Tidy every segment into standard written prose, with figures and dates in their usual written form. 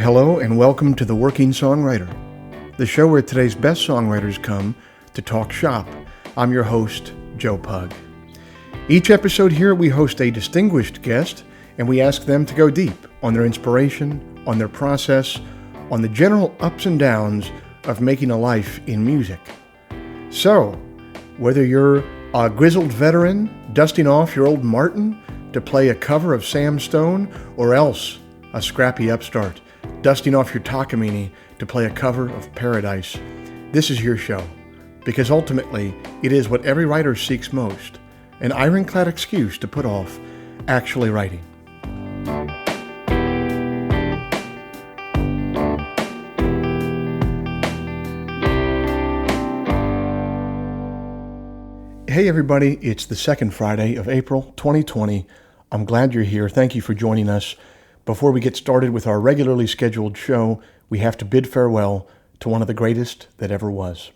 Hello and welcome to The Working Songwriter, the show where today's best songwriters come to talk shop. I'm your host, Joe Pug. Each episode here we host a distinguished guest and we ask them to go deep on their inspiration, on their process, on the general ups and downs of making a life in music. So, whether you're a grizzled veteran dusting off your old Martin to play a cover of Sam Stone, or else a scrappy upstart dusting off your Takamine to play a cover of Paradise, this is your show, because ultimately it is what every writer seeks most, an ironclad excuse to put off actually writing. Hey everybody, it's the second Friday of April 2020. I'm glad you're here. Thank you for joining us. Before we get started with our regularly scheduled show, we have to bid farewell to one of the greatest that ever was.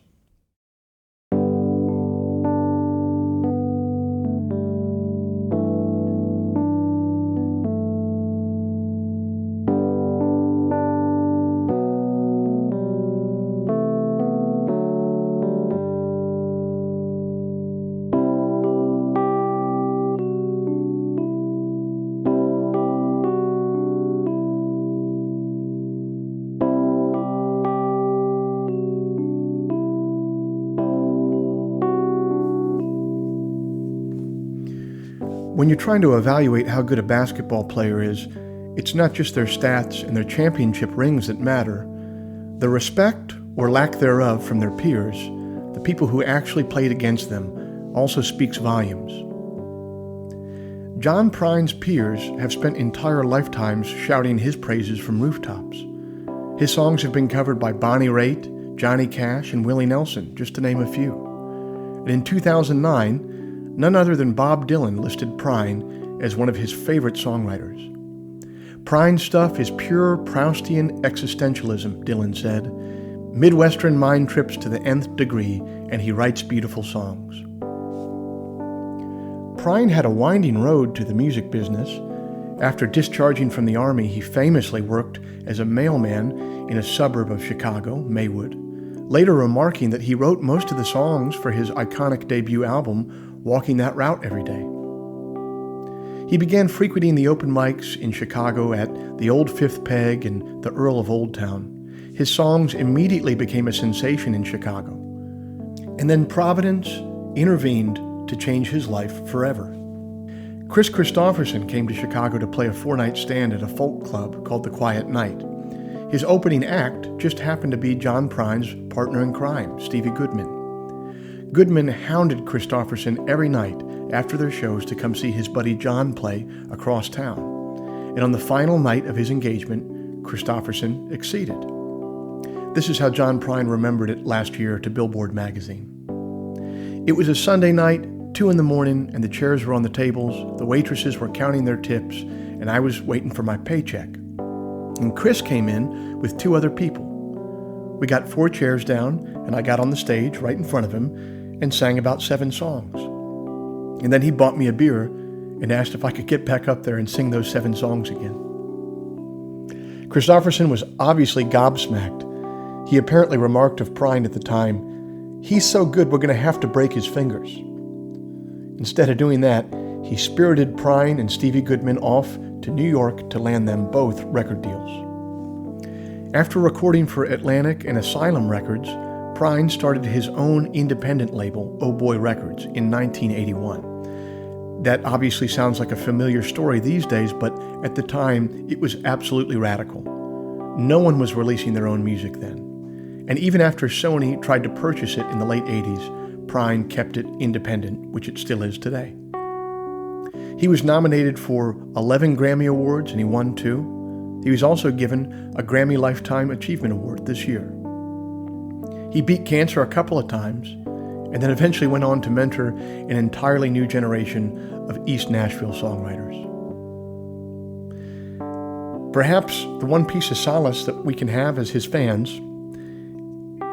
When you're trying to evaluate how good a basketball player is, it's not just their stats and their championship rings that matter. The respect, or lack thereof, from their peers, the people who actually played against them, also speaks volumes. John Prine's peers have spent entire lifetimes shouting his praises from rooftops. His songs have been covered by Bonnie Raitt, Johnny Cash, and Willie Nelson, just to name a few. And in 2009, none other than Bob Dylan listed Prine as one of his favorite songwriters. Prine's stuff is pure Proustian existentialism, Dylan said. Midwestern mind trips to the nth degree, and he writes beautiful songs. Prine had a winding road to the music business. After discharging from the Army, he famously worked as a mailman in a suburb of Chicago, Maywood, later remarking that he wrote most of the songs for his iconic debut album, walking that route every day. He began frequenting the open mics in Chicago at the Old Fifth Peg and the Earl of Old Town. His songs immediately became a sensation in Chicago. And then Providence intervened to change his life forever. Chris Christopherson came to Chicago to play a four-night stand at a folk club called The Quiet Night. His opening act just happened to be John Prine's partner in crime, Stevie Goodman. Goodman hounded Christopherson every night after their shows to come see his buddy John play across town. And on the final night of his engagement, Christopherson acceded. This is how John Prine remembered it last year to Billboard magazine. It was a Sunday night, 2 a.m, and the chairs were on the tables, the waitresses were counting their tips, and I was waiting for my paycheck. And Chris came in with 2 other people. We got 4 chairs down, and I got on the stage right in front of him and sang about 7 songs. And then he bought me a beer and asked if I could get back up there and sing those 7 songs again. Christopherson was obviously gobsmacked. He apparently remarked of Prine at the time, "He's so good we're going to have to break his fingers." Instead of doing that, he spirited Prine and Stevie Goodman off to New York to land them both record deals. After recording for Atlantic and Asylum Records, Prine started his own independent label, Oh Boy Records, in 1981. That obviously sounds like a familiar story these days, but at the time, it was absolutely radical. No one was releasing their own music then. And even after Sony tried to purchase it in the late 80s, Prine kept it independent, which it still is today. He was nominated for 11 Grammy Awards, and he won 2. He was also given a Grammy Lifetime Achievement Award this year. He beat cancer a couple of times, and then eventually went on to mentor an entirely new generation of East Nashville songwriters. Perhaps the one piece of solace that we can have as his fans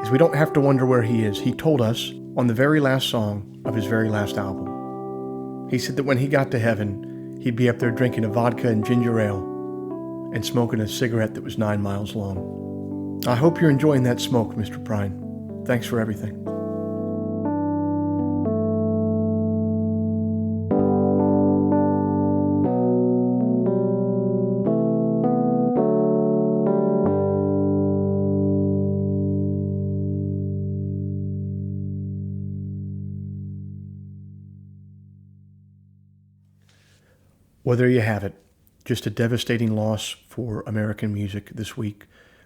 is we don't have to wonder where he is. He told us on the very last song of his very last album. He said that when he got to heaven, he'd be up there drinking a vodka and ginger ale. and smoking a cigarette that was 9 miles long. I hope you're enjoying that smoke, Mr. Prine. Thanks for everything. Well, there you have it. Just a devastating loss for American music this week.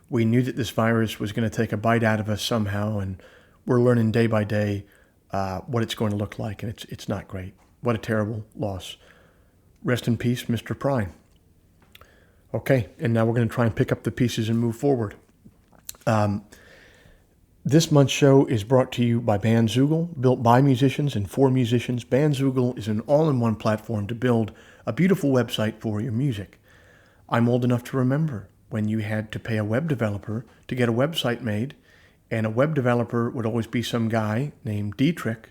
We knew that this virus was going to take a bite out of us somehow, and we're learning day by day what it's going to look like, and it's not great. What a terrible loss. Rest in peace, Mr. Prine. Okay, and now we're going to try and pick up the pieces and move forward. This month's show is brought to you by Bandzoogle, built by musicians and for musicians. Bandzoogle is an all-in-one platform to build a beautiful website for your music. I'm old enough to remember when you had to pay a web developer to get a website made, and a web developer would always be some guy named Dietrich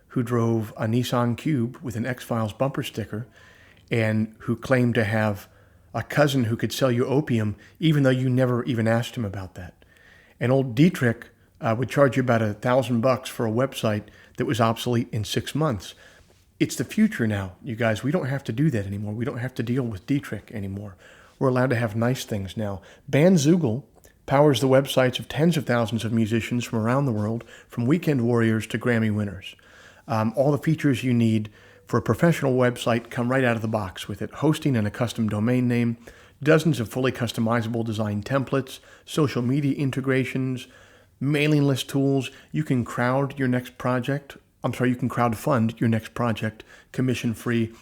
who drove a Nissan Cube with an X-Files bumper sticker and who claimed to have a cousin who could sell you opium even though you never even asked him about that. And old Dietrich would charge you about $1,000 for a website that was obsolete in 6 months. It's the future now, you guys. We don't have to do that anymore. We don't have to deal with Dietrich anymore. We're allowed to have nice things now. Bandzoogle powers the websites of tens of thousands of musicians from around the world, from weekend warriors to Grammy winners. All the features you need for a professional website come right out of the box with it. Hosting and a custom domain name, dozens of fully customizable design templates, social media integrations, mailing list tools. You can crowdfund your next project commission-free.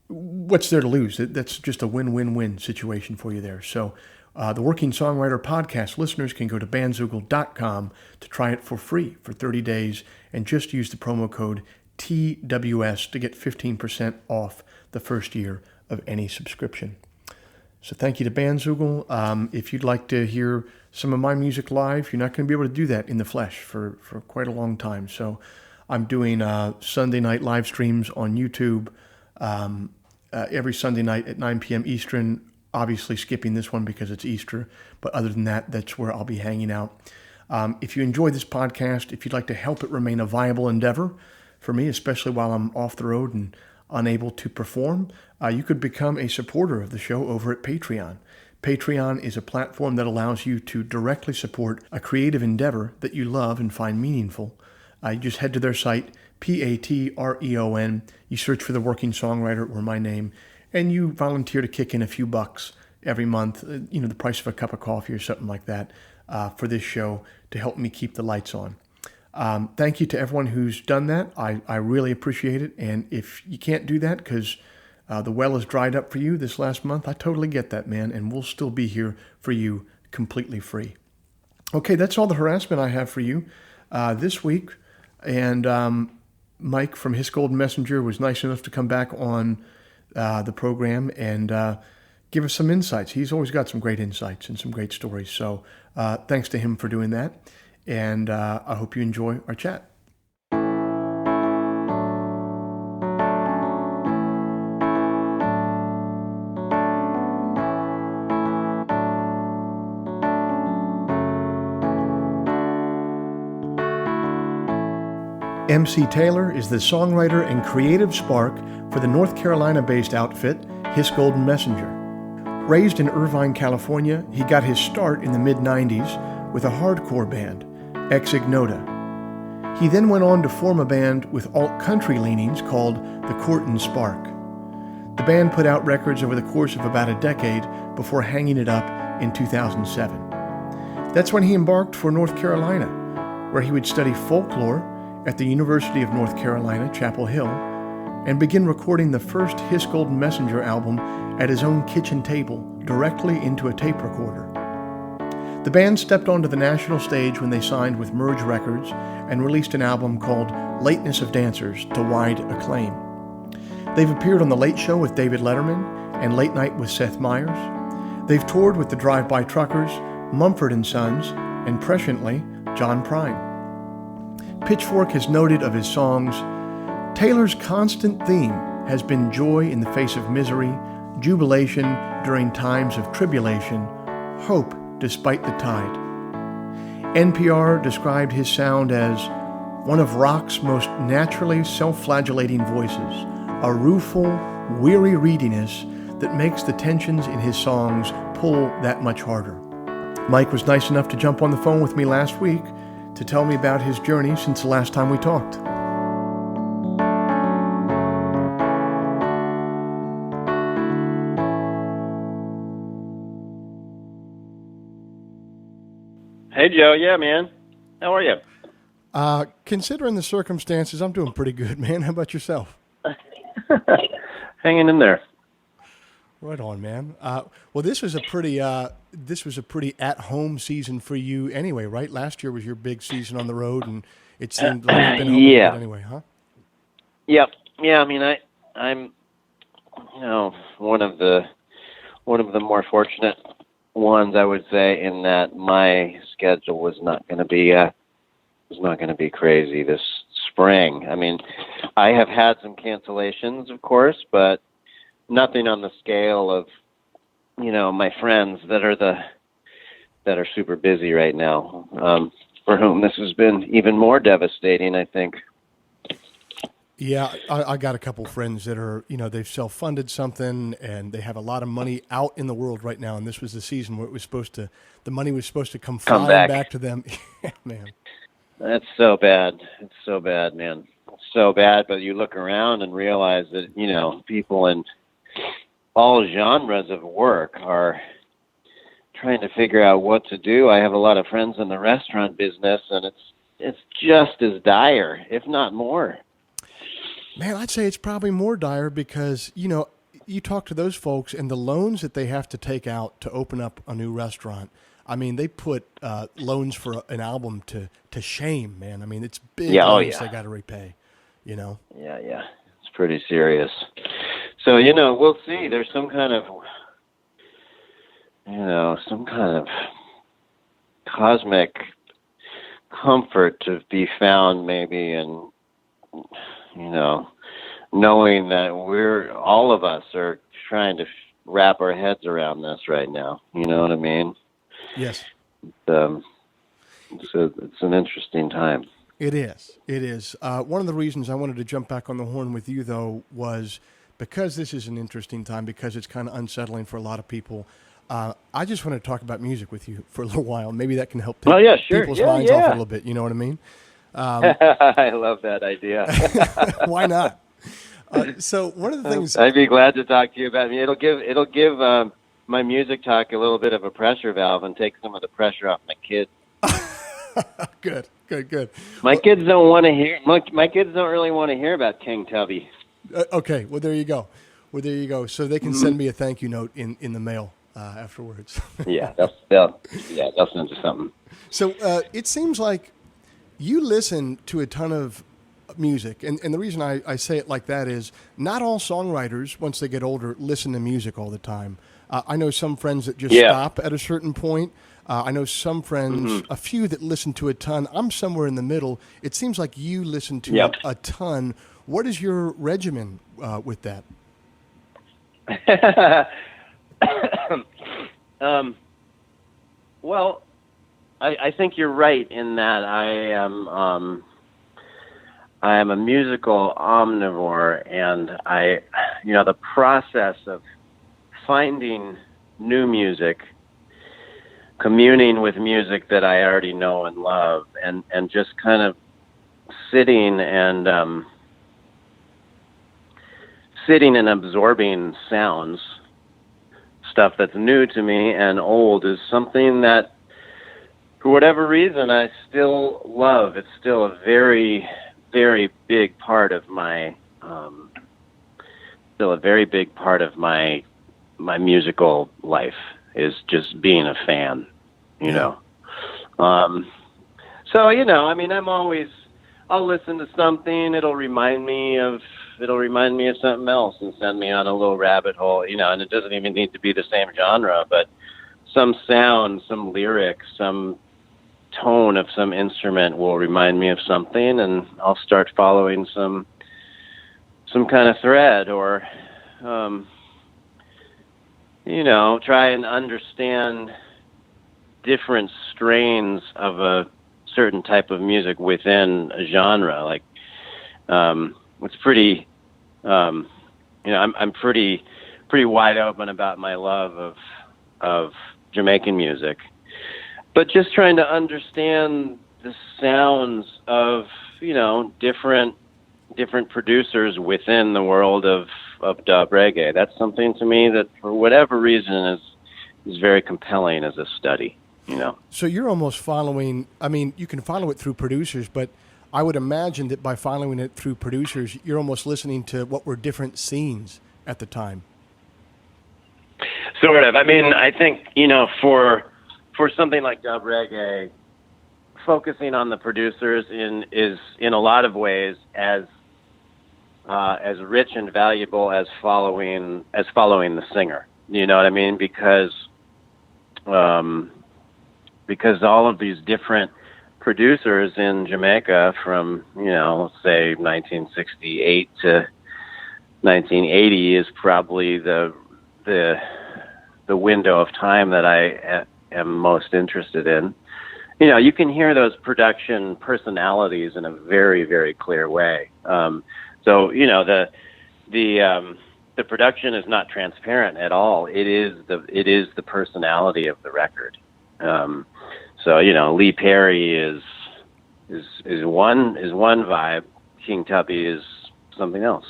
What's there to lose? That's just a win-win-win situation for you there. So the Working Songwriter Podcast listeners can go to bandzoogle.com to try it for free for 30 days and just use the promo code TWS to get 15% off the first year of any subscription. So thank you to Bandzoogle. If you'd like to hear some of my music live, you're not going to be able to do that in the flesh for quite a long time. So I'm doing Sunday night live streams on YouTube every Sunday night at 9 p.m. Eastern, obviously skipping this one because it's Easter. But other than that, that's where I'll be hanging out. If you enjoy this podcast, if you'd like to help it remain a viable endeavor for me, especially while I'm off the road and unable to perform, you could become a supporter of the show over at Patreon. Patreon is a platform that allows you to directly support a creative endeavor that you love and find meaningful. You just head to their site, Patreon. You search for The Working Songwriter or my name, and you volunteer to kick in a few bucks every month, the price of a cup of coffee or something like that, for this show to help me keep the lights on. Thank you to everyone who's done that. I really appreciate it. And if you can't do that because the well has dried up for you this last month, I totally get that, man. And we'll still be here for you completely free. Okay, that's all the harassment I have for you this week. And Mike from His Golden Messenger was nice enough to come back on the program and give us some insights. He's always got some great insights and some great stories. So thanks to him for doing that. And I hope you enjoy our chat. MC Taylor is the songwriter and creative spark for the North Carolina-based outfit His Golden Messenger. Raised in Irvine, California, he got his start in the mid-90s with a hardcore band, Ex Ignota. He then went on to form a band with alt-country leanings called The Court and Spark. The band put out records over the course of about a decade before hanging it up in 2007. That's when he embarked for North Carolina, where he would study folklore at the University of North Carolina, Chapel Hill, and begin recording the first His Golden Messenger album at his own kitchen table, directly into a tape recorder. The band stepped onto the national stage when they signed with Merge Records and released an album called Lateness of Dancers to wide acclaim. They've appeared on The Late Show with David Letterman and Late Night with Seth Meyers. They've toured with the Drive-By Truckers, Mumford & Sons, and presciently, John Prine. Pitchfork has noted of his songs, Taylor's constant theme has been joy in the face of misery, jubilation during times of tribulation, hope despite the tide. NPR described his sound as one of rock's most naturally self-flagellating voices, a rueful, weary reediness that makes the tensions in his songs pull that much harder. Mike was nice enough to jump on the phone with me last week to tell me about his journey since the last time we talked. Hey, Joe. Yeah, man. How are you? Considering the circumstances, I'm doing pretty good, man. How about yourself? Hanging in there. Right on, man. Well, this was a pretty at-home season for you anyway, right? Last year was your big season on the road, and it seemed like you've been home a bit anyway, huh? Yep. Yeah. I mean, I'm, one of the more fortunate ones, I would say, in that my schedule was not going to be crazy this spring. I mean, I have had some cancellations, of course, but nothing on the scale of, my friends that are super busy right now, for whom this has been even more devastating, I think. Yeah, I got a couple friends that are, they've self-funded something and they have a lot of money out in the world right now. And this was the season where the money was supposed to come flying back to them. Yeah, man. That's so bad. It's so bad, man. It's so bad. But you look around and realize that, people in all genres of work are trying to figure out what to do. I have a lot of friends in the restaurant business, and it's just as dire, if not more. Man, I'd say it's probably more dire because, you talk to those folks and the loans that they have to take out to open up a new restaurant. I mean, they put loans for an album to shame, man. I mean, it's big loans they got to repay, Yeah. It's pretty serious. So, we'll see. There's some kind of cosmic comfort to be found maybe in, knowing that all of us are trying to wrap our heads around this right now. You know what I mean? Yes. So it's an interesting time. It is. It is. One of the reasons I wanted to jump back on the horn with you, though, was because this is an interesting time, because it's kind of unsettling for a lot of people. I just want to talk about music with you for a little while. Maybe that can help people's minds off a little bit. You know what I mean? I love that idea. Why not? So one of the things I'd be glad to talk to you about. It'll give my music talk a little bit of a pressure valve and take some of the pressure off my kids. Good. My kids don't want to hear. My kids don't really want to hear about King Tubby. Okay. Well, there you go. So they can send me a thank you note in the mail afterwards. Yeah, they'll send you something. So it seems like you listen to a ton of music, and the reason I say it like that is not all songwriters, once they get older, listen to music all the time. I know some friends that just stop at a certain point. I know some friends, a few that listen to a ton. I'm somewhere in the middle. It seems like you listen to a ton. What is your regimen with that? Well, I think you're right in that I am a musical omnivore, and the process of finding new music, communing with music that I already know and love, and just kind of sitting and absorbing sounds, stuff that's new to me and old, is something that, for whatever reason, I still love. It's still a very, very big part of my musical life, is just being a fan, know. So, I'll listen to something, it'll remind me of something else and send me on a little rabbit hole, and it doesn't even need to be the same genre, but some sound, some lyric, some tone of some instrument will remind me of something, and I'll start following some kind of thread, or try and understand different strains of a certain type of music within a genre. Like, it's pretty, I'm pretty wide open about my love of Jamaican music, but just trying to understand the sounds of, different producers within the world of dub reggae. That's something to me that, for whatever reason, is very compelling as a study. So you're almost following. I mean, you can follow it through producers, but I would imagine that by following it through producers, you're almost listening to what were different scenes at the time. Sort of. I mean, I think for something like dub reggae, focusing on the producers is in a lot of ways as rich and valuable as following the singer. You know what I mean? Because all of these different producers in Jamaica from, let's say 1968 to 1980 is probably the window of time that I am most interested in. You can hear those production personalities in a very, very clear way. So the production is not transparent at all. It is the personality of the record. So Lee Perry is one vibe. King Tubby is something else.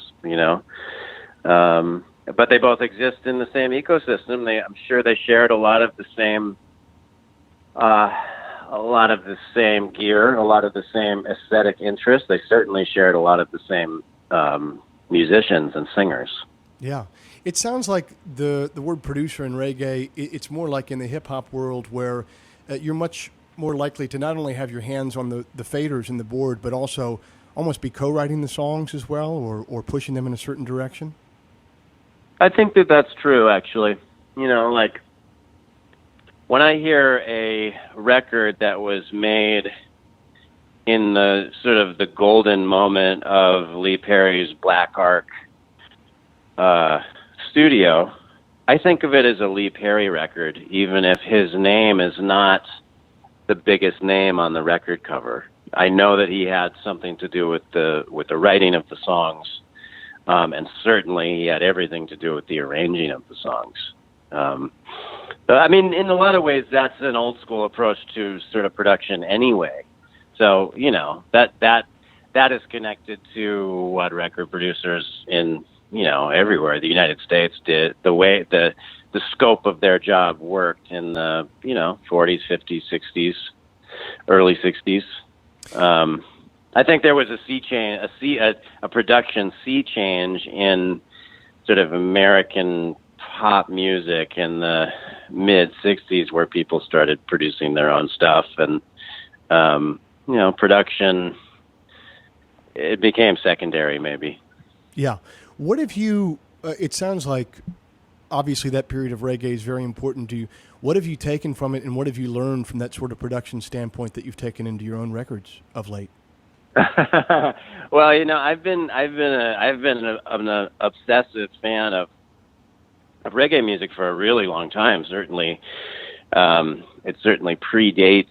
But they both exist in the same ecosystem. I'm sure they shared a lot of the same gear, a lot of the same aesthetic interests. They certainly shared a lot of the same musicians and singers. Yeah. It sounds like the word producer in reggae, it's more like in the hip-hop world where you're much more likely to not only have your hands on the faders in the board, but also almost be co-writing the songs as well, or pushing them in a certain direction? I think that's true, actually. Like, when I hear a record that was made in the sort of the golden moment of Lee Perry's Black Ark studio, I think of it as a Lee Perry record, even if his name is not the biggest name on the record cover. I know that he had something to do with the writing of the songs, and certainly he had everything to do with the arranging of the songs. I mean, in a lot of ways, that's an old school approach to sort of production anyway. So, that is connected to what record producers in, everywhere, the United States did, the way the scope of their job worked in the, 40s, 50s, 60s, early 60s. I think there was a production sea change in sort of American pop music in the mid 60s, where people started producing their own stuff, and production, it became secondary, maybe. Yeah. What have you? It sounds like obviously that period of reggae is very important to you. What have you taken from it, and what have you learned from that sort of production standpoint that you've taken into your own records of late? Well, I've been an obsessive fan of reggae music for a really long time. Certainly, it certainly predates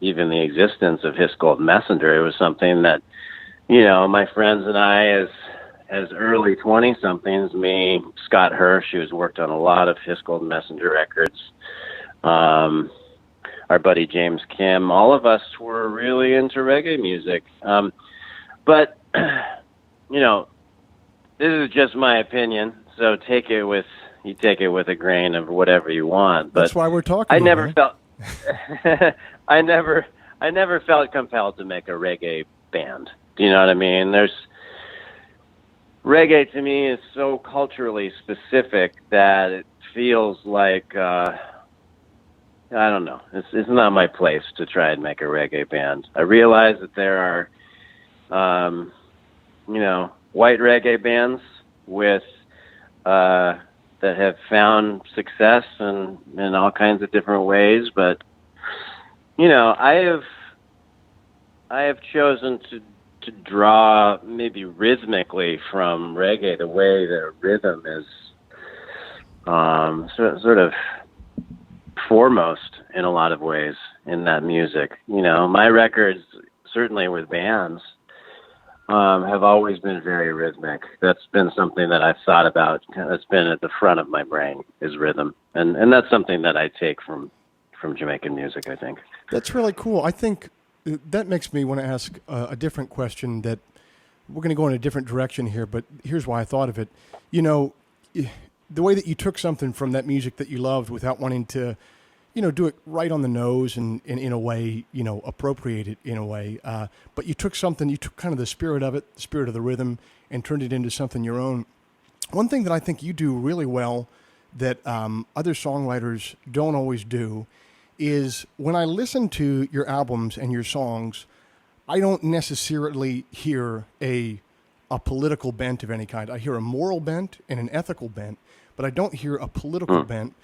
even the existence of His Gold Messenger. It was something that, my friends and I, as early 20-somethings, me, Scott Hirsch, who's worked on a lot of His Gold Messenger records, our buddy James Kim, all of us were really into reggae music. But, this is just my opinion, so take it with a grain of whatever you want. But that's why we're talking. I never felt I never felt compelled to make a reggae band. Do you know what I mean? Reggae to me is so culturally specific that it feels like I don't know. It's not my place to try and make a reggae band. I realize that there are, white reggae bands with that have found success in all kinds of different ways, but I have chosen to draw maybe rhythmically from reggae, the way the rhythm is sort of foremost in a lot of ways in that music. You know, my records, certainly with bands, have always been very rhythmic. That's been something that I've thought about. That's been at the front of my brain, is rhythm, and that's something that I take from Jamaican music, I think. That's really cool. I think that makes me want to ask a different question. That we're going to go in a different direction here, but here's why I thought of it. You know, the way that you took something from that music that you loved without wanting to, you know, do it right on the nose and in a way, you know, appropriate it in a way. But you took something, you took kind of the spirit of it, the spirit of the rhythm, and turned it into something your own. One thing that I think you do really well that other songwriters don't always do is when I listen to your albums and your songs, I don't necessarily hear a political bent of any kind. I hear a moral bent and an ethical bent, but I don't hear a political bent.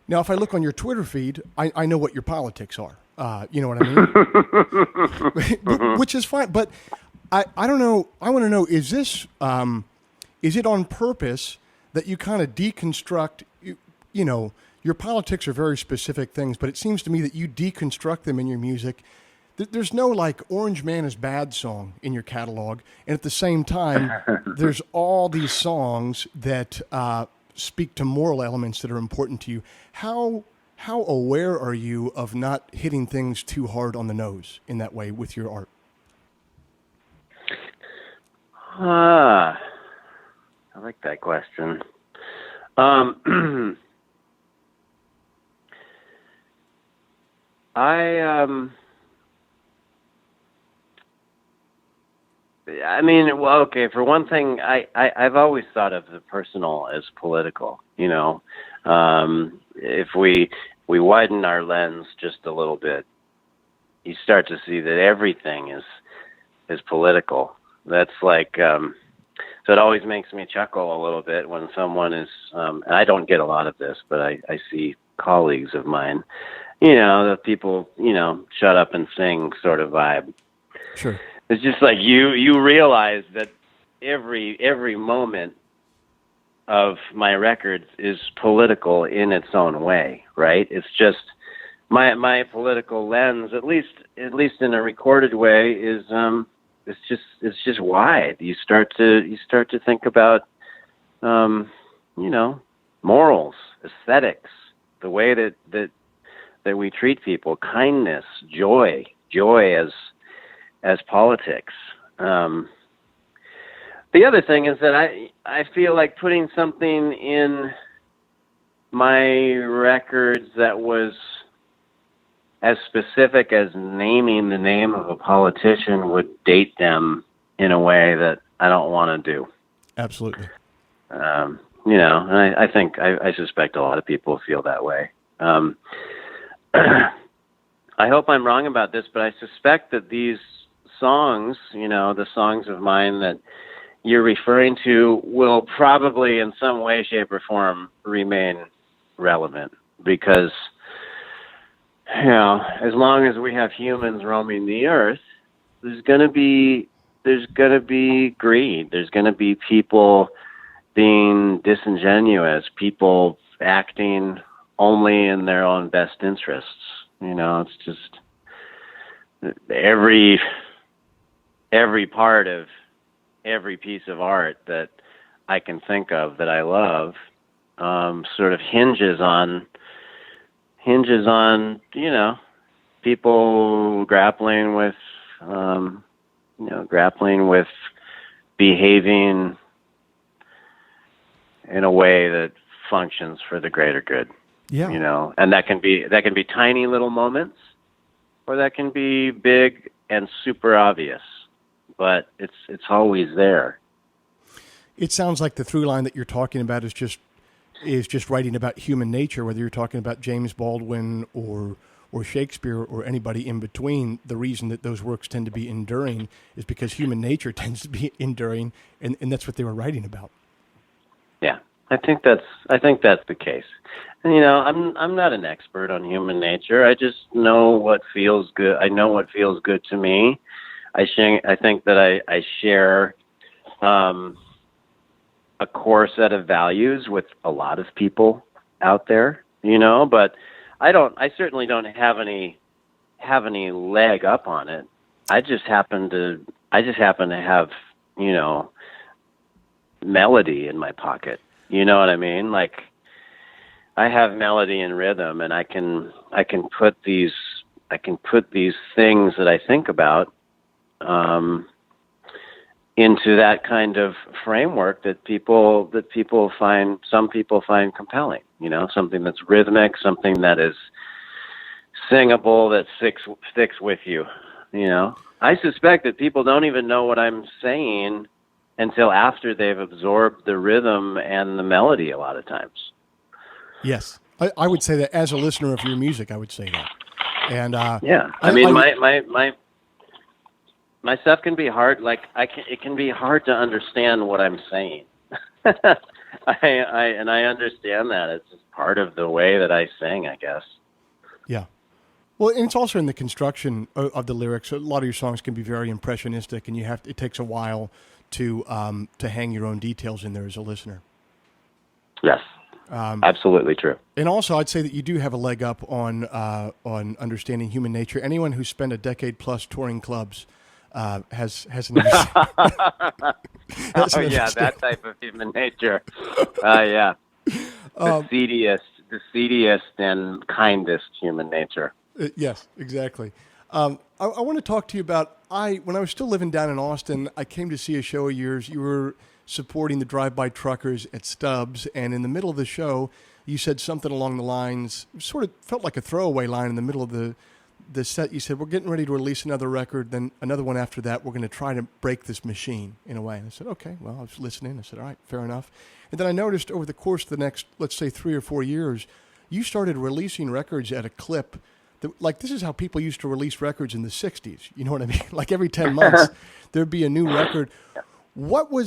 Now, if I look on your Twitter feed, I know what your politics are. You know what I mean? Which is fine. But I don't know. I want to know, is this, is it on purpose that you kind of deconstruct, you know, your politics are very specific things, but it seems to me that you deconstruct them in your music. There's no like Orange Man is Bad song in your catalog. And at the same time, there's all these songs that speak to moral elements that are important to you. How aware are you of not hitting things too hard on the nose in that way with your art? I like that question. I mean, well, okay, for one thing, I've always thought of the personal as political, you know. If we widen our lens just a little bit, you start to see that everything is political. That's like, so it always makes me chuckle a little bit when someone is, and I don't get a lot of this, but I see colleagues of mine, you know, the people, you know, shut up and sing sort of vibe. Sure. It's just like you realize that every moment of my records is political in its own way, right? It's just my political lens, at least in a recorded way, is it's just wide. You start to think about you know, morals, aesthetics, the way that we treat people, kindness, joy as politics. The other thing is that I feel like putting something in my records that was as specific as naming the name of a politician would date them in a way that I don't want to do. Absolutely. You know, and I think I suspect a lot of people feel that way. I hope I'm wrong about this, but I suspect that these songs, you know, the songs of mine that you're referring to, will probably in some way, shape, or form remain relevant because, you know, as long as we have humans roaming the earth, there's going to be greed. There's going to be people being disingenuous, people acting only in their own best interests. You know, it's just every part of every piece of art that I can think of that I love sort of hinges on, you know, people grappling with behaving in a way that functions for the greater good. Yeah. You know, and that can be tiny little moments, or that can be big and super obvious, but it's always there. It sounds like the through line that you're talking about is just writing about human nature, whether you're talking about James Baldwin or Shakespeare or anybody in between. The reason that those works tend to be enduring is because human nature tends to be enduring, and that's what they were writing about. Yeah, I think that's the case. And, you know, I'm not an expert on human nature. I just know what feels good. I know what feels good to me. I think that I share a core set of values with a lot of people out there, but I certainly don't have any leg up on it. I just happen to have, melody in my pocket. You know what I mean? Like, I have melody and rhythm, and I can put these things that I think about into that kind of framework that some people find compelling. Something that's rhythmic, something that is singable, that sticks with you. I suspect that people don't even know what I'm saying until after they've absorbed the rhythm and the melody a lot of times. Yes. I would say that as a listener of your music, I would say that. And yeah, I mean, my stuff can be hard. Like, it can be hard to understand what I'm saying. I understand that. It's just part of the way that I sing, I guess. Yeah. Well, and it's also in the construction of the lyrics. A lot of your songs can be very impressionistic, and it takes a while to hang your own details in there as a listener. Yes, absolutely true. And also, I'd say that you do have a leg up on understanding human nature. Anyone who's spent a decade plus touring clubs has an that type of human nature. Yeah, the seediest and kindest human nature. Yes, exactly. I want to talk to you about, when I was still living down in Austin, I came to see a show of yours. You were supporting the drive-by truckers at Stubbs, and in the middle of the show, you said something along the lines, sort of felt like a throwaway line in the middle of the set. You said, we're getting ready to release another record, then another one after that. We're going to try to break this machine in a way. And I said, okay, well, I was listening. I said, all right, fair enough. And then I noticed over the course of the next, let's say, 3 or 4 years, you started releasing records at a clip. Like, this is how people used to release records in the 60s. You know what I mean? Like, every 10 months, there'd be a new record. What was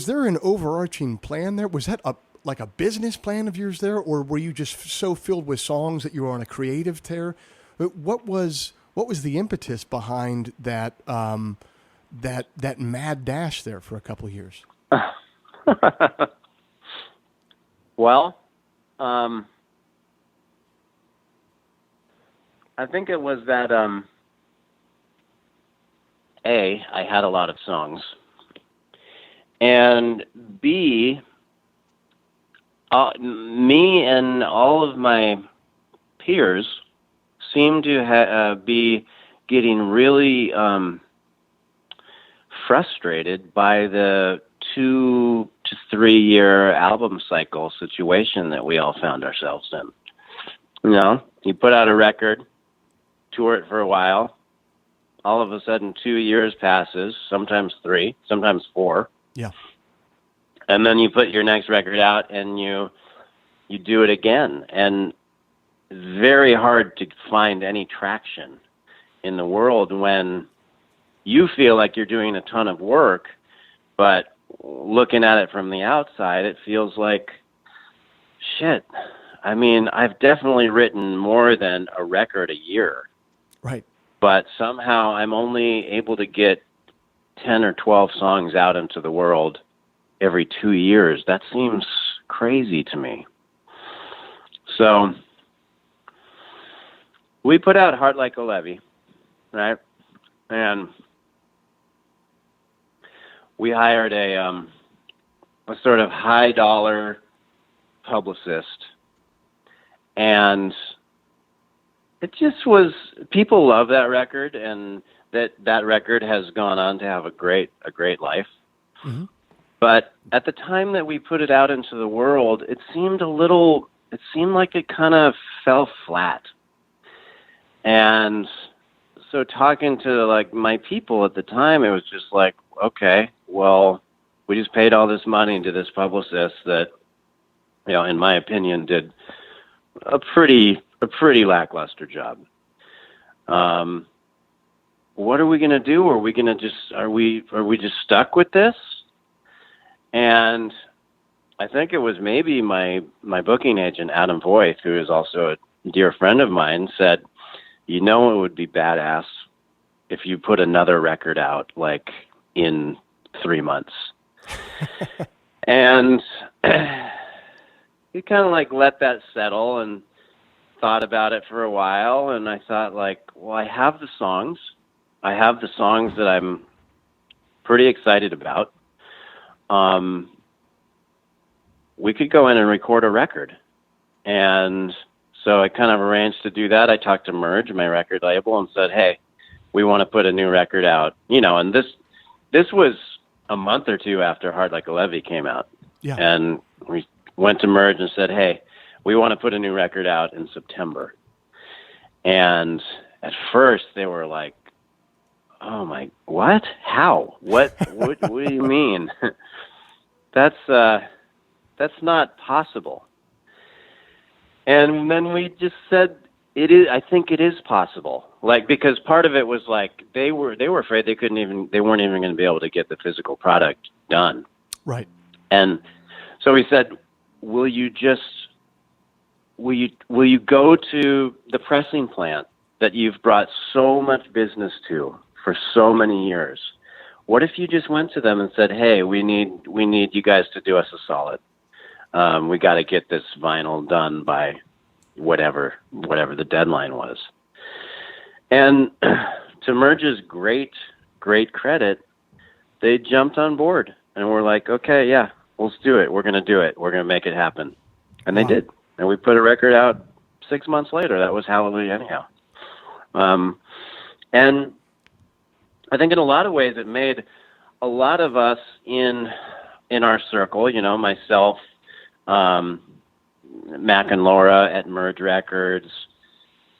there an overarching plan there? Was that like a business plan of yours there? Or were you just so filled with songs that you were on a creative tear? What was the impetus behind that that mad dash there for a couple of years? Well, I think it was that A, I had a lot of songs, and B, me and all of my peers seemed to be getting really frustrated by the 2 to 3 year album cycle situation that we all found ourselves in. You put out a record, tour it for a while, all of a sudden 2 years passes, sometimes 3, sometimes 4. Yeah. And then you put your next record out and you do it again. And very hard to find any traction in the world when you feel like you're doing a ton of work, but looking at it from the outside, it feels like, shit. I mean, I've definitely written more than a record a year. Right. But somehow I'm only able to get 10 or 12 songs out into the world every 2 years. That seems crazy to me. So we put out Heart Like a Levee, right? And we hired a sort of high dollar publicist, and it just was, people love that record, and that record has gone on to have a great life. Mm-hmm. But at the time that we put it out into the world, it seemed like it kind of fell flat. And so talking to like my people at the time, it was just like, okay, well, we just paid all this money to this publicist that, in my opinion, did a pretty lackluster job. What are we going to do? Are we just stuck with this? And I think it was maybe my booking agent, Adam Voith, who is also a dear friend of mine, said, it would be badass if you put another record out like in 3 months. And kind of like let that settle and thought about it for a while. And I thought, like, well, I have the songs that I'm pretty excited about. We could go in and record a record. And so I kind of arranged to do that. I talked to Merge, my record label, and said, hey, we want to put a new record out. And this was a month or two after Hard Like a Levee came out. Yeah. And we went to Merge and said, hey, we want to put a new record out in September. And at first they were like, oh my, what? How? What do you mean? That's not possible. And then we just said, I think it is possible. Like, because part of it was like, they were afraid they weren't even going to be able to get the physical product done. Right. And so we said, will you go to the pressing plant that you've brought so much business to for so many years? What if you just went to them and said, hey, we need you guys to do us a solid. We got to get this vinyl done by whatever the deadline was. And to Merge's great credit, they jumped on board and were like, okay, yeah, let's do it. We're going to do it. We're going to make it happen. And they did. And we put a record out 6 months later. That was Hallelujah Anyhow. And I think in a lot of ways it made a lot of us in our circle, myself, Mac and Laura at Merge Records,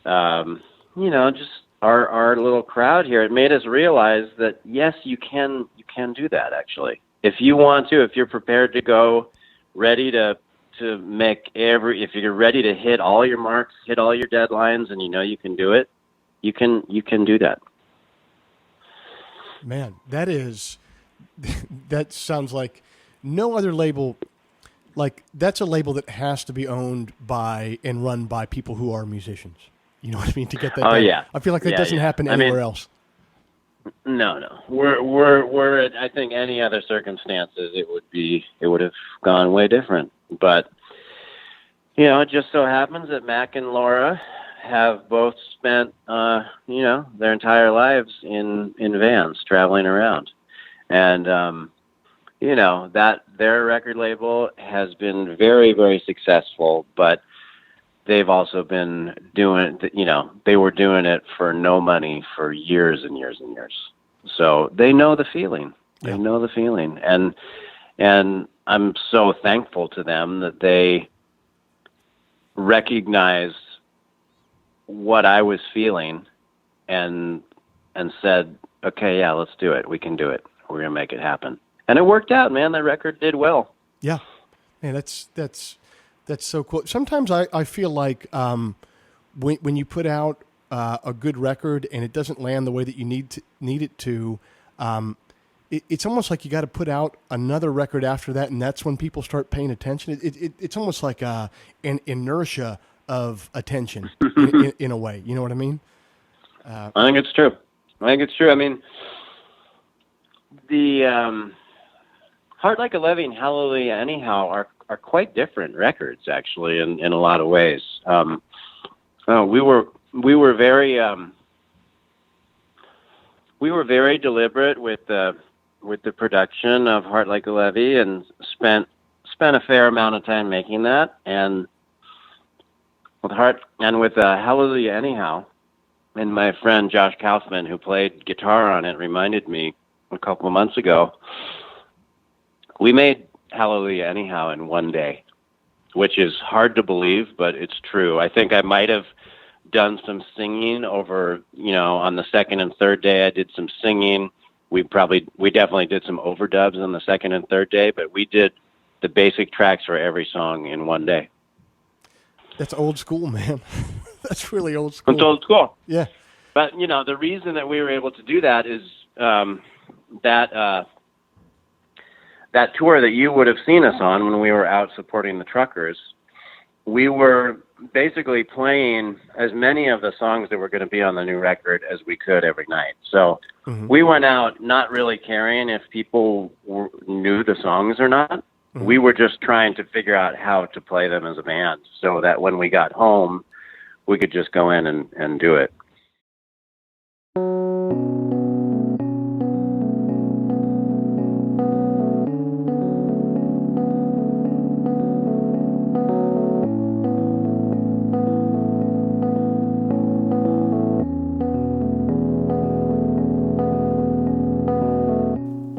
just our little crowd here. It made us realize that yes, you can do that actually. If you want to, if you're prepared to go, ready to make if you're ready to hit all your marks, hit all your deadlines, and you can do it, you can do that. Man, that sounds like no other label. Like, that's a label that has to be owned by and run by people who are musicians. You know what I mean? To get that done. Yeah. I feel like that doesn't happen anywhere else. No. We're I think any other circumstances it would have gone way different. But it just so happens that Mac and Laura have both spent their entire lives in vans traveling around. And that their record label has been very, very successful, but they've also been doing, they were doing it for no money for years and years and years. So they know the feeling. Yeah. They know the feeling. And I'm so thankful to them that they recognized what I was feeling and said, okay, yeah, let's do it. We can do it. We're going to make it happen. And it worked out, man. That record did well. Yeah. Man, that's so cool. Sometimes I feel like when you put out a good record and it doesn't land the way that you need it to, it's almost like you got to put out another record after that, and that's when people start paying attention. It's almost like an inertia of attention in a way. You know what I mean? I think it's true. I mean, the Heart Like a Levee and Hallelujah Anyhow are quite different records, actually, in a lot of ways. We were very deliberate with the production of Heart Like a Levee and spent a fair amount of time making that. And with Hallelujah Anyhow, and my friend Josh Kaufman, who played guitar on it, reminded me a couple of months ago, we made Hallelujah Anyhow in one day, which is hard to believe, but it's true. I think I might have done some singing over, on the second and third day. I did some singing. We definitely did some overdubs on the second and third day, but we did the basic tracks for every song in one day. That's old school, man. That's really old school. It's old school. Yeah. But, the reason that we were able to do that is that tour that you would have seen us on when we were out supporting the truckers, we were basically playing as many of the songs that were going to be on the new record as we could every night. So we went out not really caring if people knew the songs or not. We were just trying to figure out how to play them as a band so that when we got home, we could just go in and do it.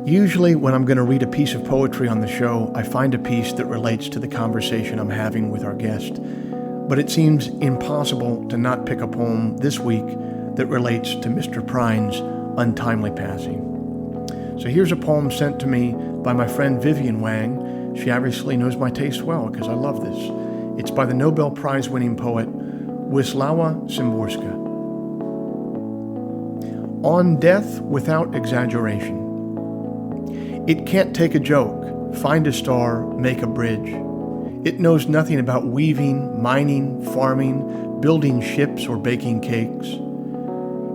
Usually, when I'm going to read a piece of poetry on the show, I find a piece that relates to the conversation I'm having with our guest. But it seems impossible to not pick a poem this week that relates to Mr. Prine's untimely passing. So here's a poem sent to me by my friend Vivian Wang. She obviously knows my taste well because I love this. It's by the Nobel Prize-winning poet Wisława Szymborska. On death without exaggeration. It can't take a joke, find a star, make a bridge. It knows nothing about weaving, mining, farming, building ships, or baking cakes.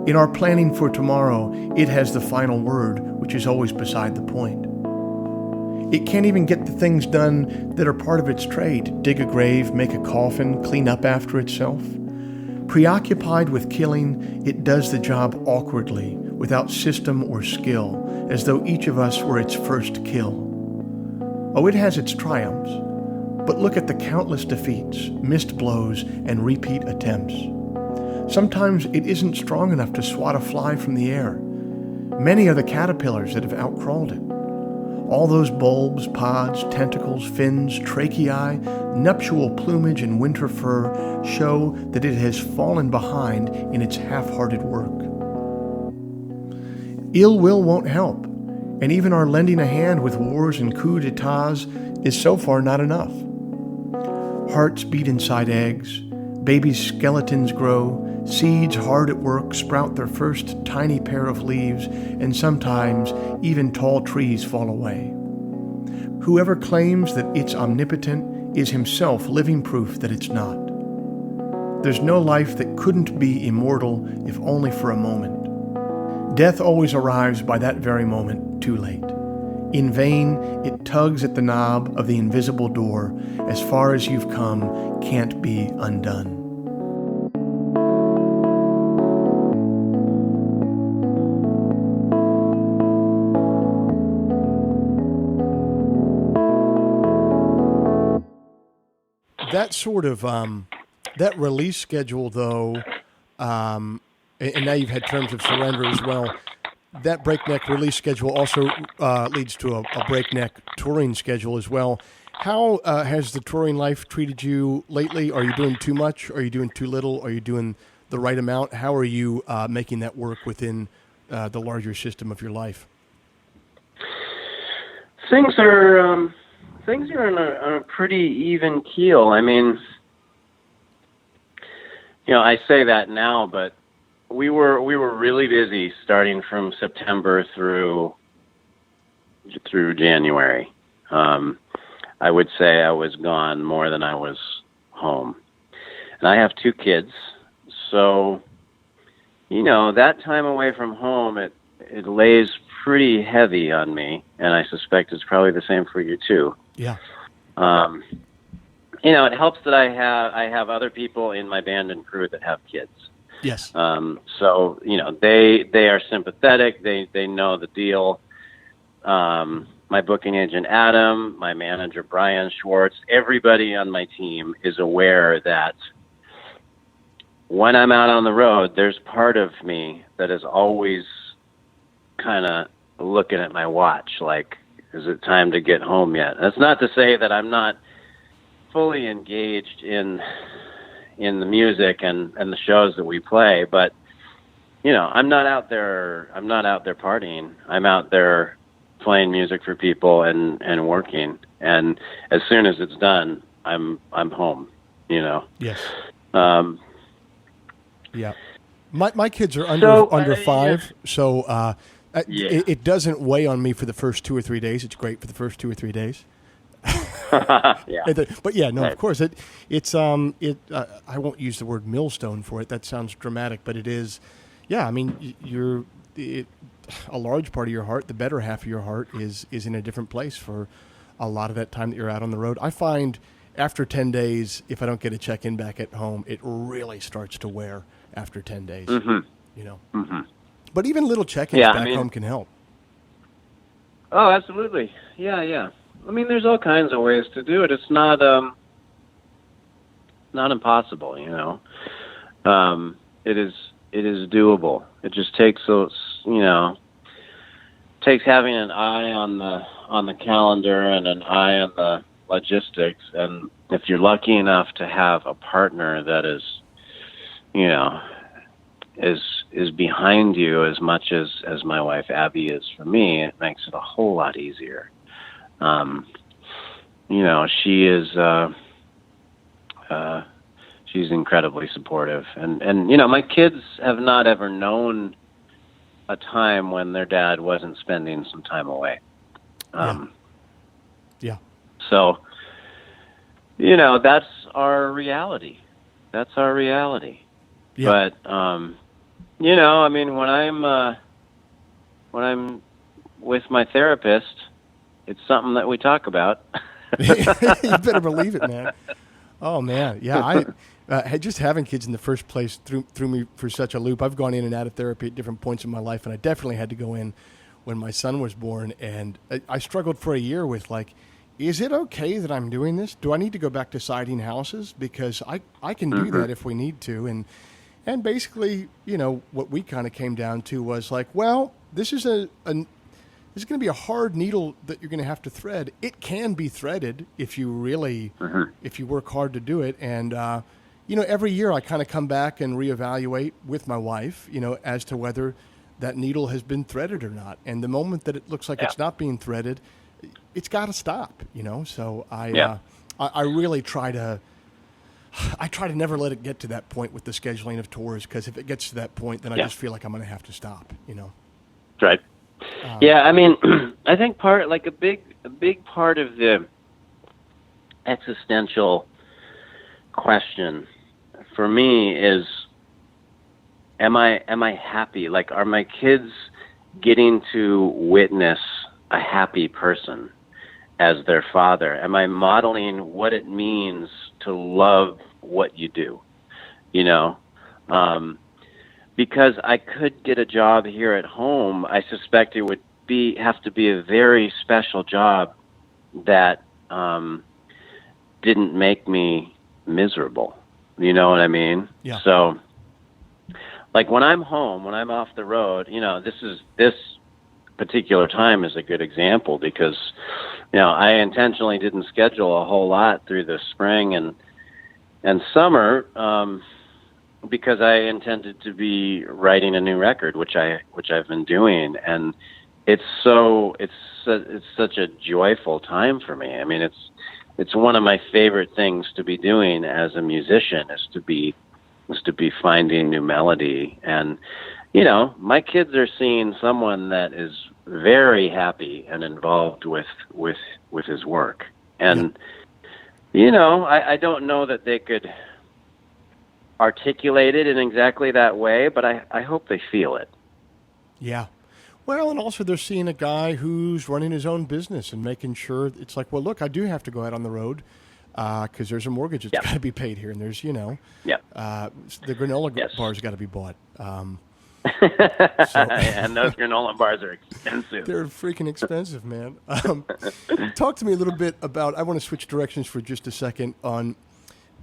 In our planning for tomorrow, it has the final word, which is always beside the point. It can't even get the things done that are part of its trade, dig a grave, make a coffin, clean up after itself. Preoccupied with killing, it does the job awkwardly, without system or skill, as though each of us were its first kill. Oh, it has its triumphs, but look at the countless defeats, missed blows, and repeat attempts. Sometimes it isn't strong enough to swat a fly from the air. Many are the caterpillars that have outcrawled it. All those bulbs, pods, tentacles, fins, tracheae, nuptial plumage, and winter fur show that it has fallen behind in its half-hearted work. Ill will won't help, and even our lending a hand with wars and coups d'etats is so far not enough. Hearts beat inside eggs, babies' skeletons grow, seeds hard at work sprout their first tiny pair of leaves, and sometimes even tall trees fall away. Whoever claims that it's omnipotent is himself living proof that it's not. There's no life that couldn't be immortal if only for a moment. Death always arrives by that very moment, too late. In vain, it tugs at the knob of the invisible door. As far as you've come, can't be undone. That sort of, that release schedule, though, and now you've had Terms of Surrender as well, that breakneck release schedule also leads to a breakneck touring schedule as well. How has the touring life treated you lately? Are you doing too much? Are you doing too little? Are you doing the right amount? How are you making that work within the larger system of your life? Things are on a pretty even keel. I mean, I say that now, but we were really busy starting from September through January. I would say I was gone more than I was home. And I have 2 kids, so that time away from home it lays pretty heavy on me, and I suspect it's probably the same for you too. Yeah. It helps that I have other people in my band and crew that have kids. Yes. So they are sympathetic. They know the deal. My booking agent Adam, my manager Brian Schwartz, everybody on my team is aware that when I'm out on the road, there's part of me that is always kind of looking at my watch, like, is it time to get home yet? That's not to say that I'm not fully engaged in the music and the shows that we play, but I'm not out there partying. I'm out there playing music for people and working. And as soon as it's done, I'm home, Yes. Yeah. My kids are under 5, yeah. so it doesn't weigh on me for the first 2 or 3 days. It's great for the first 2 or 3 days. Yeah. But yeah, no, right. Of course it's I won't use the word millstone for it. That sounds dramatic, but it is. Yeah, I mean, a large part of your heart, the better half of your heart, is in a different place for a lot of that time that you're out on the road. I find after 10 days, if I don't get a check-in back at home, it really starts to wear after 10 days, you know. Mm-hmm. But even little check-ins back home can help. Oh, absolutely. Yeah. I mean, there's all kinds of ways to do it. It's not impossible, you know. It is doable. It just takes takes having an eye on the calendar and an eye on the logistics. And if you're lucky enough to have a partner that is, you know, is behind you as much as my wife Abby is for me, it makes it a whole lot easier. You know, she is she's incredibly supportive, and you know, my kids have not ever known a time when their dad wasn't spending some time away. Yeah. So, you know, that's our reality. Yeah. But you know, I mean, when I'm with my therapist, it's something that we talk about. You better believe it, man. Oh man, yeah. Just having kids in the first place threw me for such a loop. I've gone in and out of therapy at different points in my life, and I definitely had to go in when my son was born. And I struggled for a year with, like, is it okay that I'm doing this? Do I need to go back to siding houses? Because I can do that if we need to. And basically, you know, what we kind of came down to was like, well, this is this is going to be a hard needle that you're going to have to thread. It can be threaded if you really, if you work hard to do it. And, you know, every year I kind of come back and reevaluate with my wife, you know, as to whether that needle has been threaded or not. And the moment that it looks like it's not being threaded, it's got to stop, you know? So I really try to never let it get to that point with the scheduling of tours, because if it gets to that point, then I just feel like I'm going to have to stop, you know? Right. Yeah, I mean, I think a big part of the existential question for me is, am I happy? Like, are my kids getting to witness a happy person as their father? Am I modeling what it means to love what you do? You know, because I could get a job here at home, I suspect it would have to be a very special job that didn't make me miserable. You know what I mean? Yeah. So, like, when I'm home, when I'm off the road, you know, this particular time is a good example because, you know, I intentionally didn't schedule a whole lot through the spring and summer, because I intended to be writing a new record, which I've been doing, and it's such a joyful time for me. I mean, it's one of my favorite things to be doing as a musician is to be finding new melody. And, you know, my kids are seeing someone that is very happy and involved with his work. And, you know, I don't know that they could articulate it in exactly that way, but I hope they feel it. Yeah. Well, and also they're seeing a guy who's running his own business and making sure it's like, well, look, I do have to go out on the road because there's a mortgage that's got to be paid here, and there's, you know, the granola bars got to be bought. And those granola bars are expensive. They're freaking expensive, man. Talk to me a little bit about, I want to switch directions for just a second on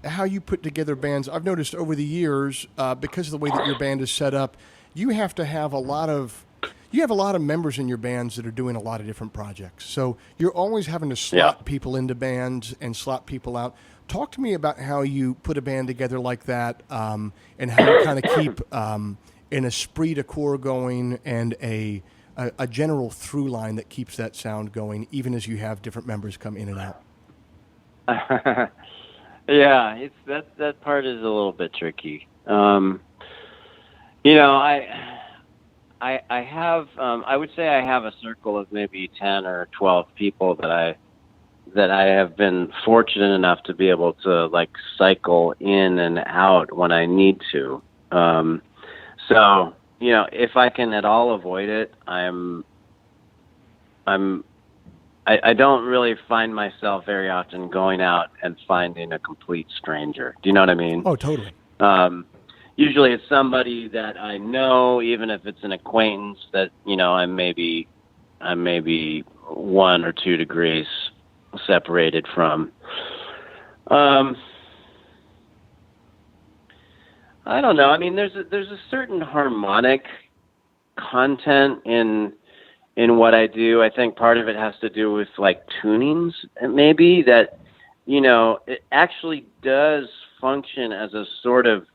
how you put together bands. I've noticed over the years, because of the way that your band is set up, you have to have a lot of members in your bands that are doing a lot of different projects. So you're always having to slot people into bands and slot people out. Talk to me about how you put a band together like that, and how you kind of keep an esprit de corps going and a general through line that keeps that sound going, even as you have different members come in and out. Yeah, it's that part is a little bit tricky. You know, I have I would say I have a circle of maybe 10 or 12 people that I have been fortunate enough to be able to, like, cycle in and out when I need to. So, you know, if I can at all avoid it, I I don't really find myself very often going out and finding a complete stranger. Do you know what I mean? Oh, totally. Usually it's somebody that I know, even if it's an acquaintance that, I'm maybe 1 or 2 degrees separated from. I don't know. I mean, there's a certain harmonic content in what I do. I think part of it has to do with like tunings, maybe that, it actually does function as a sort of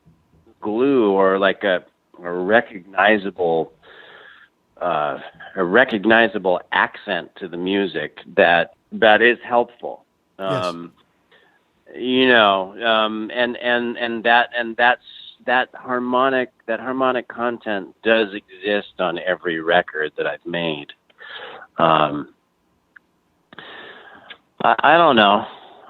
glue or like a recognizable accent to the music that is helpful. Yes. That harmonic content does exist on every record that I've made. I don't know.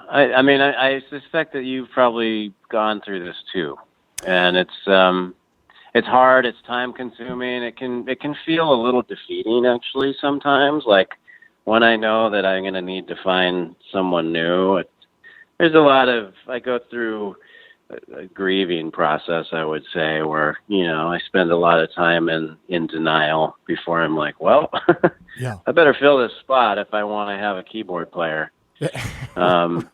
I mean, I suspect that you've probably gone through this too, and it's hard. It's time consuming. It can feel a little defeating actually sometimes. Like when I know that I'm going to need to find someone new. There's a lot of, I go through a grieving process, I would say, where, I spend a lot of time in denial before I'm like, well, yeah, I better fill this spot if I want to have a keyboard player. Right.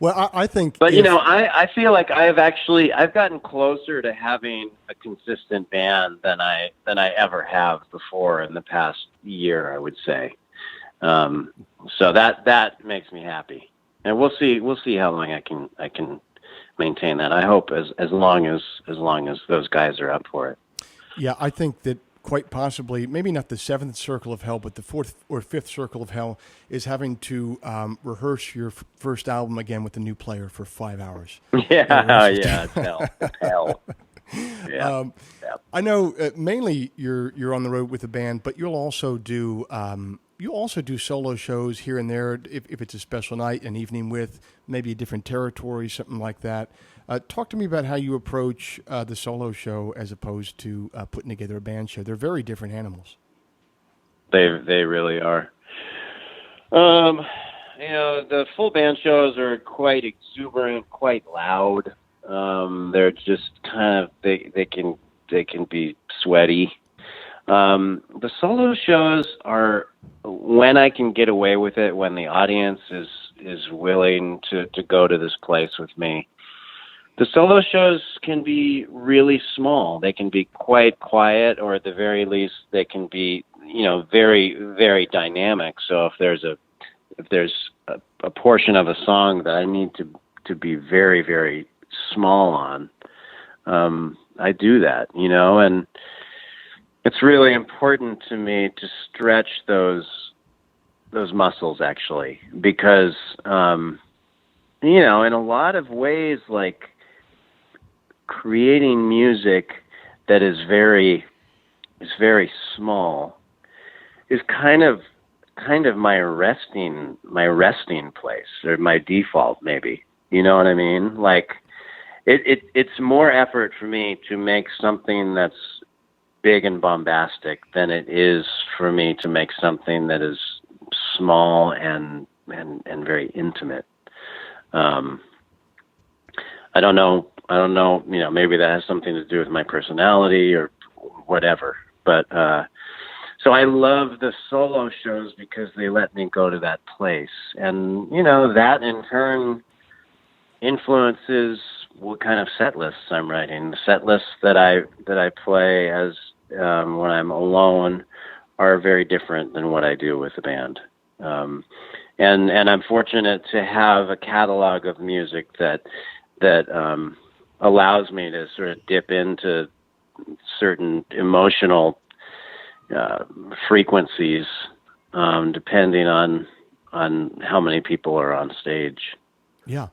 Well, I think, but I feel like I've gotten closer to having a consistent band than I ever have before in the past year, I would say. So that makes me happy. And we'll see how long I can maintain that. I hope as long as those guys are up for it. Yeah, I think that quite possibly, maybe not the 7th circle of hell, but the 4th or 5th circle of hell is having to rehearse your first album again with a new player for 5 hours. Yeah, it's hell. It's hell. Yeah. I know mainly you're on the road with the band, but you'll also do solo shows here and there if it's a special night, an evening with maybe a different territory, something like that. Talk to me about how you approach the solo show as opposed to putting together a band show. They're very different animals. They really are. The full band shows are quite exuberant, quite loud. They're just kind of they can be sweaty. The solo shows are when I can get away with it, when the audience is willing to go to this place with me. The solo shows can be really small. They can be quite quiet, or at the very least, they can be, very, very dynamic. So if there's a portion of a song that I need to be very, very small on, I do that, and it's really important to me to stretch those muscles actually, because, in a lot of ways, like creating music that is very small is kind of my resting place, or my default maybe. You know what I mean? Like it's more effort for me to make something that's big and bombastic than it is for me to make something that is small and very intimate. I don't know, maybe that has something to do with my personality or whatever, but, so I love the solo shows because they let me go to that place. And, that in turn influences what kind of set lists I'm writing. The set lists that I play as, when I'm alone are very different than what I do with the band. And I'm fortunate to have a catalog of music that allows me to sort of dip into certain emotional frequencies, depending on how many people are on stage. Yeah,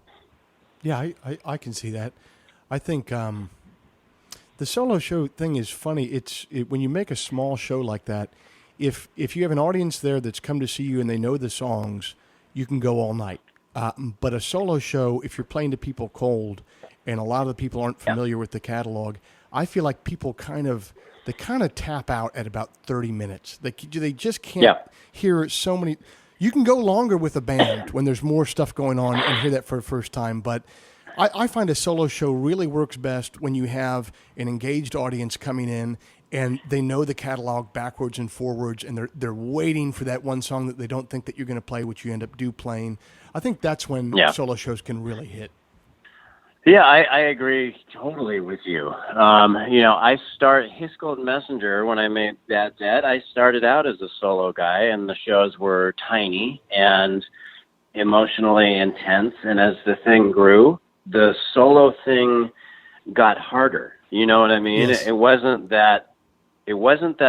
I can see that. I think the solo show thing is funny. When you make a small show like that, if you have an audience there that's come to see you and they know the songs, you can go all night. But a solo show, if you're playing to people cold, and a lot of the people aren't familiar with the catalog, I feel like people kind of tap out at about 30 minutes. They just can't hear so many. You can go longer with a band when there's more stuff going on and hear that for the first time, but I find a solo show really works best when you have an engaged audience coming in and they know the catalog backwards and forwards, and they're waiting for that one song that they don't think that you're going to play, which you end up playing. I think that's when solo shows can really hit. Yeah, I agree totally with you. I His Golden Messenger, when I made that Dead, I started out as a solo guy, and the shows were tiny and emotionally intense. And as the thing grew, the solo thing got harder. You know what I mean? Yes. It wasn't that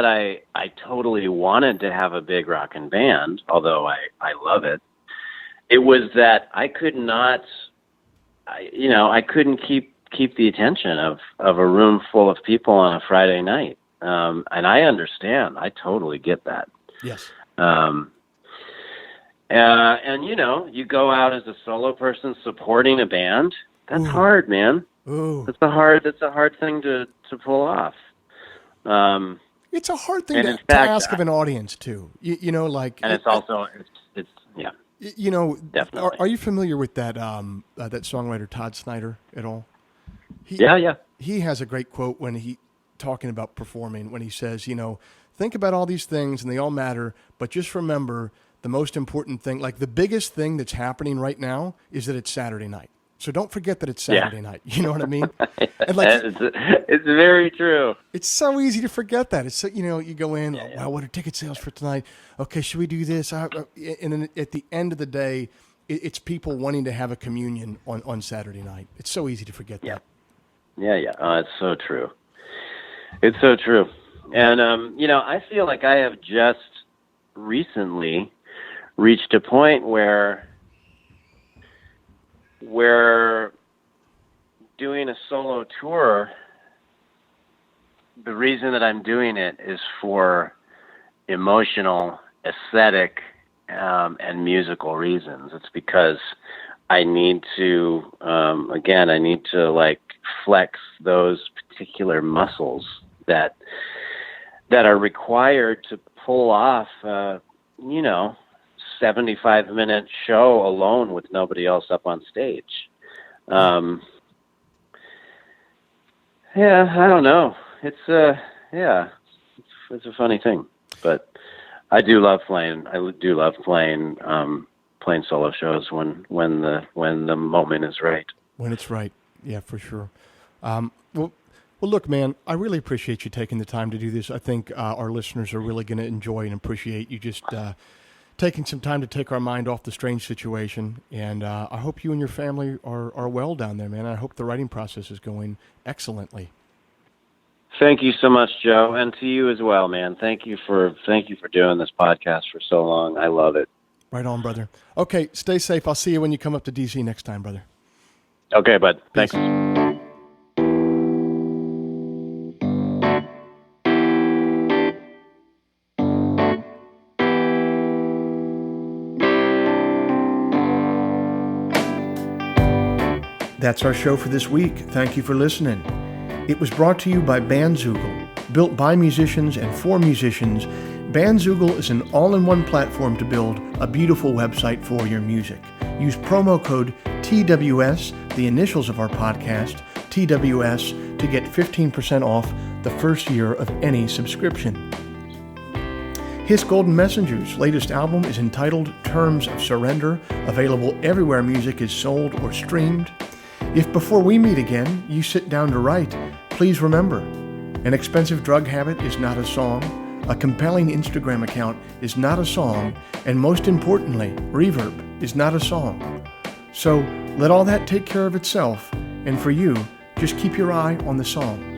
I totally wanted to have a big rockin' band, although I love it. It was that I could not. I couldn't keep the attention of a room full of people on a Friday night. And I understand. I totally get that. Yes. And you go out as a solo person supporting a band. That's hard, man. Ooh. That's a hard thing to pull off. It's a hard thing to ask of an audience too. And it's also, it's yeah. Definitely. Are you familiar with that that songwriter Todd Snyder at all? Yeah. He has a great quote when he talking about performing, when he says, think about all these things and they all matter, but just remember the most important thing, like the biggest thing that's happening right now is that it's Saturday night. So don't forget that it's Saturday night. You know what I mean? And it's very true. It's so easy to forget that. It's so, you go in, wow, what are ticket sales for tonight? Okay, should we do this? And then at the end of the day, it's people wanting to have a communion on Saturday night. It's so easy to forget that. Yeah. Oh, it's so true. It's so true. And, I feel like I have just recently reached a point where doing a solo tour, the reason that I'm doing it is for emotional, aesthetic, and musical reasons. It's because I need to, flex those particular muscles that are required to pull off, 75-minute show alone with nobody else up on stage. I don't know. It's a funny thing, but I do love playing. Playing solo shows when the moment is right. When it's right, yeah, for sure. Well, look, man, I really appreciate you taking the time to do this. I think our listeners are really going to enjoy and appreciate you just taking some time to take our mind off the strange situation. And I hope you and your family are well down there, man. I hope the writing process is going excellently. Thank you so much, Joe, and to you as well, man. Thank you for doing this podcast for so long. I love it. Right on, brother. Okay, stay safe. I'll see you when you come up to DC next time, brother. Okay, bud. Thanks. That's our show for this week. Thank you for listening. It was brought to you by Bandzoogle. Built by musicians and for musicians, Bandzoogle is an all-in-one platform to build a beautiful website for your music. Use promo code TWS, the initials of our podcast, TWS, to get 15% off the first year of any subscription. His Golden Messenger's latest album is entitled Terms of Surrender, available everywhere music is sold or streamed. If before we meet again, you sit down to write, please remember, an expensive drug habit is not a song, a compelling Instagram account is not a song, and most importantly, reverb is not a song. So let all that take care of itself, and for you, just keep your eye on the song.